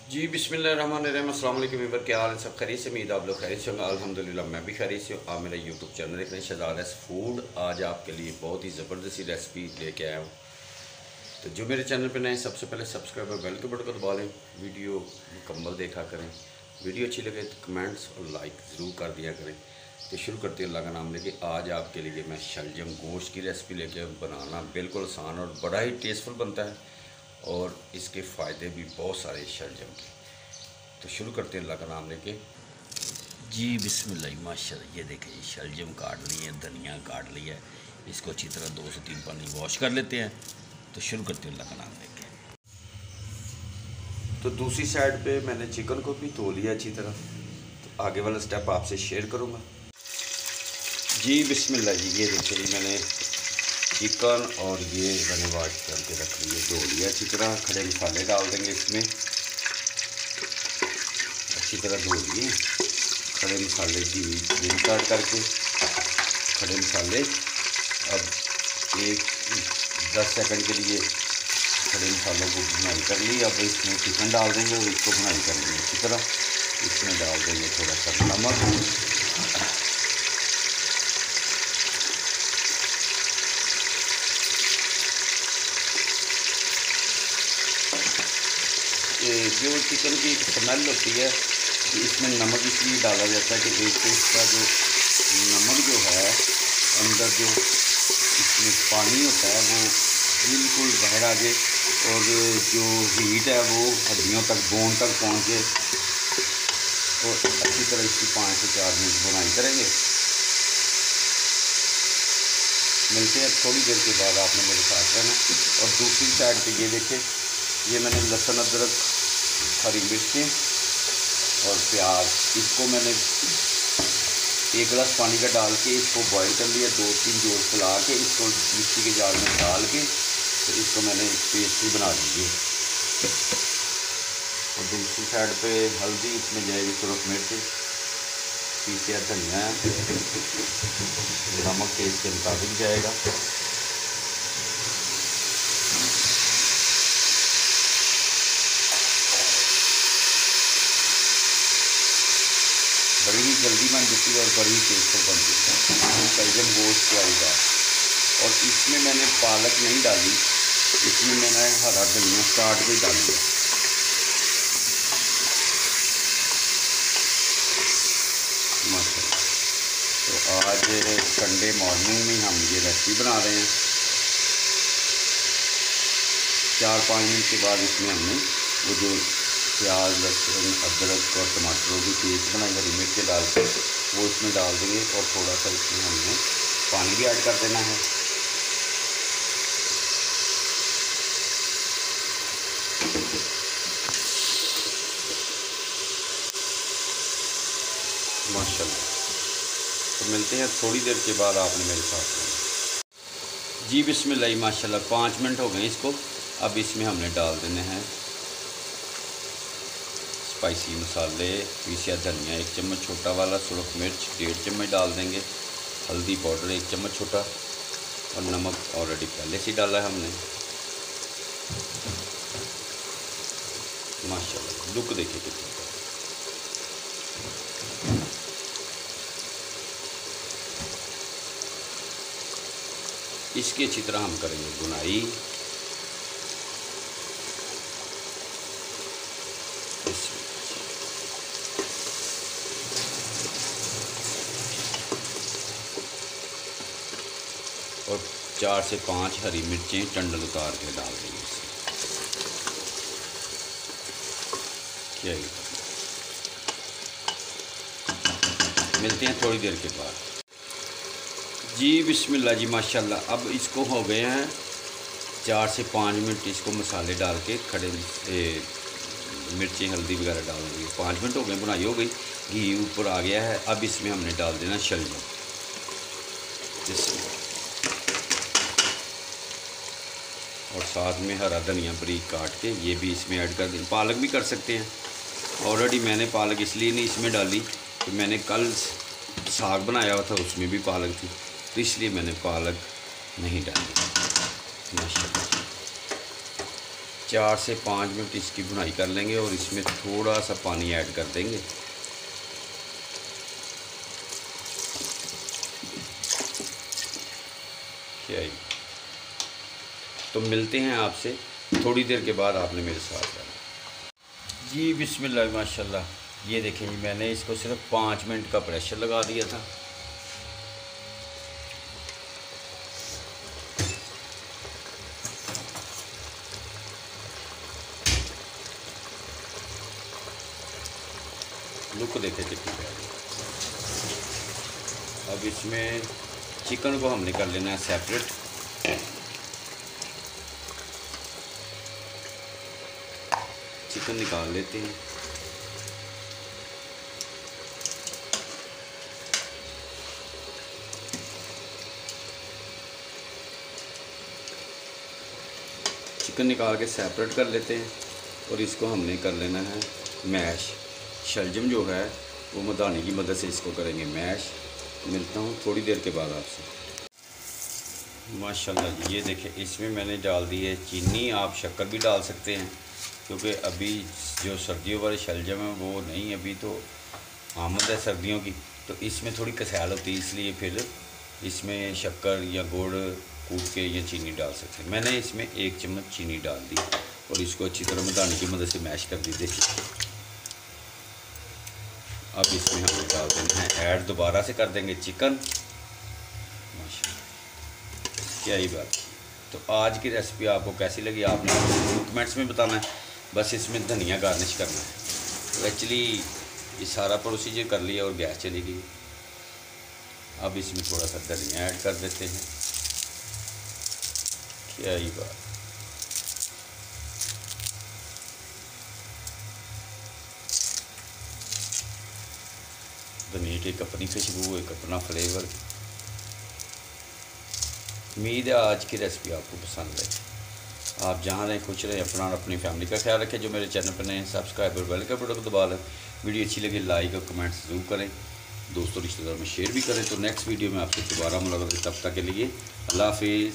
जी बिस्मिल्लाहिर्रहमानिर्रहीम। अस्सलाम वालेकुम व्यूअर, क्या हाल है? सब खैरियत से? उम्मीद आप लोग खैरियत से होंगे। अल्हम्दुलिल्लाह मैं भी खैरियत से हूँ। आप मेरा यूट्यूब चैनल देख रहे हैं शहजाद फूड। आज आपके लिए बहुत ही ज़बरदस्ती रेसिपी लेके आया हूँ। तो जो मेरे चैनल पे नए, सबसे पहले सब्सक्राइब और बेल के बटन को दबा लें। वीडियो मुकम्मल देखा करें। वीडियो अच्छी लगे तो कमेंट्स और लाइक ज़रूर कर दिया करें। तो शुरू करते हैं अल्लाह का नाम लेके। आज आपके लिए मैं शलजम गोश्त की रेसिपी लेके बनाना बिल्कुल आसान और बड़ा ही टेस्टफुल बनता है, और इसके फ़ायदे भी बहुत सारे शलजम के। तो शुरू करते हैं अल्लाह का नाम लेके। जी बिस्मिल्लाह माशाल्लाह। ये देखें, ये शलजम काट ली है, धनिया काट लिया है। इसको अच्छी तरह 2 से 3 पानी वॉश कर लेते हैं। तो शुरू करते हैं अल्लाह का नाम लेके। तो दूसरी साइड पे मैंने चिकन को भी धो लिया अच्छी तरह। तो आगे वाला स्टेप आपसे शेयर करूँगा। जी बिस्मिल्लाह जी। ये देखिए, मैंने चिकन और ये मैंने वॉश करके रख लिया, धो लिया अच्छी तरह। खड़े मसाले डाल देंगे इसमें, अच्छी तरह धो लिए। खड़े मसाले की ग्रीन काट करके खड़े मसाले अब 10 सेकंड के लिए खड़े मसालों को भुनाई कर ली। अब इसमें चिकन डाल देंगे और इसको भुनाई कर लेंगे अच्छी तरह। इसमें डाल देंगे थोड़ा सा नमक, जो चिकन की स्मेल होती है, इसमें नमक इसलिए डाला जाता है कि एक तो इसका जो नमक जो है अंदर जो इसमें पानी होता है वो बिल्कुल बाहर आ जाए, और जो हीट है वो हड्डियों तक, बोन तक पहुँचे। और अच्छी तरह इसकी 5 से 4 मिनट बुनाई करेंगे। मिलते हैं थोड़ी देर के बाद, आपने मेरे साथ रहना। और दूसरी साइड पे ये देखें, ये मैंने लहसुन, अदरक, हरी मिर्चें और प्याज, इसको मैंने 1 गिलास पानी का डाल के इसको बॉईल कर लिया। 2-3 जोर फुला के इसको मिक्सी के जार में डाल के तो इसको मैंने पेस्ट भी बना ली। और दूसरी साइड पे हल्दी, इसमें जाएगी सुरख मिर्च, पीसा धनिया, नमक टेस्ट के मुताबिक जाएगा। बड़ी ही जल्दी बन जाती है और बड़ी ही टेस्टफुल बनती है शलजम गोश्त के आएगा। और इसमें मैंने पालक नहीं डाली, इसमें मैंने हरा धनिया स्टार्ट में डाल दिया। माशाल्लाह। तो आज संडे मॉर्निंग में हम ये रेसिपी बना रहे हैं। 4-5 मिनट के बाद इसमें हमने वो जो प्याज, लहसुन, अदरक और टमाटरों की पेस्ट बनाई, हरी मिर्च डाल के वो इसमें डाल देंगे। और थोड़ा सा इसमें हमने पानी भी ऐड कर देना है। माशाल्लाह। तो मिलते हैं थोड़ी देर के बाद, आपने मेरे साथ रहना। जी बिस्मिल्लाह माशाल्लाह। 5 मिनट हो गए इसको। अब इसमें हमने डाल देने हैं स्पाइसी मसाले, पीसा धनिया 1 चम्मच छोटा वाला, सुरख मिर्च 1.5 चम्मच डाल देंगे, हल्दी पाउडर 1 चम्मच छोटा, और नमक ऑलरेडी पहले से डाला है हमने। माशाल्लाह, लुक देखिए कितना। इसकी अच्छी तरह हम करेंगे बुनाई। और 4 से 5 हरी मिर्चें टंडल उतार के डाल देंगे। क्या ही मिलते हैं थोड़ी देर के बाद। जी बिस्मिल्लाह जी माशाल्लाह। अब इसको हो गए हैं 4 से 5 मिनट। इसको मसाले डाल के खड़े मिर्चें, हल्दी वगैरह डाल देंगे। 5 मिनट हो गए, बुनाई हो गई, घी ऊपर आ गया है। अब इसमें हमने डाल देना शलजम, और साथ में हरा धनिया बारीक काट के ये भी इसमें ऐड कर दें। पालक भी कर सकते हैं। ऑलरेडी मैंने पालक इसलिए नहीं इसमें डाली कि मैंने कल साग बनाया हुआ था, उसमें भी पालक थी, तो इसलिए मैंने पालक नहीं डाली। माशाल्लाह। 4 से 5 मिनट इसकी भुनाई कर लेंगे और इसमें थोड़ा सा पानी ऐड कर देंगे। तो मिलते हैं आपसे थोड़ी देर के बाद, आपने मेरे साथ रहना। जी बिस्मिल्लाह माशाल्लाह, ये देखें जी, मैंने इसको सिर्फ 5 मिनट का प्रेशर लगा दिया था। लुक देखे कितनी प्यारी। अब इसमें चिकन को हमने कर लेना है सेपरेट। चिकन निकाल लेते हैं। चिकन निकाल के सेपरेट कर लेते हैं और इसको हमने कर लेना है मैश। शलजम जो है वो मदानी की मदद से इसको करेंगे मैश। मिलता हूँ थोड़ी देर के बाद आपसे। माशाल्लाह जी, ये देखें, इसमें मैंने डाल दी है चीनी। आप शक्कर भी डाल सकते हैं, क्योंकि अभी जो सर्दियों वाले शलजम है वो नहीं, अभी तो आमद है सर्दियों की, तो इसमें थोड़ी कसैल होती है, इसलिए फिर इसमें शक्कर या गुड़ कूट के या चीनी डाल सकते हैं। मैंने इसमें 1 चम्मच चीनी डाल दी और इसको अच्छी तरह मदानी की मदद से मैश कर दी। देखिए, अब इसमें हम डाल देना है ऐड, दोबारा से कर देंगे चिकन। माशाल्लाह, क्या ही बात। तो आज की रेसिपी आपको कैसी लगी आपने कमेंट्स में बताना है। बस इसमें धनिया गार्निश करना है। तो एक्चुअली ये सारा प्रोसीजर कर लिया और गैस चली गई। अब इसमें थोड़ा सा धनिया ऐड कर देते हैं। क्या ही बात। धनिया की एक अपनी खुशबू, एक अपना फ्लेवर। उम्मीद है आज की रेसिपी आपको पसंद है। आप जहाँ रहें खुश रहें, अपना और अपनी फैमिली का ख्याल रखें। जो मेरे चैनल पर नए सब्सक्राइब और बेल का बटन दबा लें। वीडियो अच्छी लगी लाइक और कमेंट ज़रूर करें, दोस्तों रिश्तेदारों में शेयर भी करें। तो नेक्स्ट वीडियो में आपसे दोबारा मुलाकात, तब तक के लिए अल्लाह हाफिज़।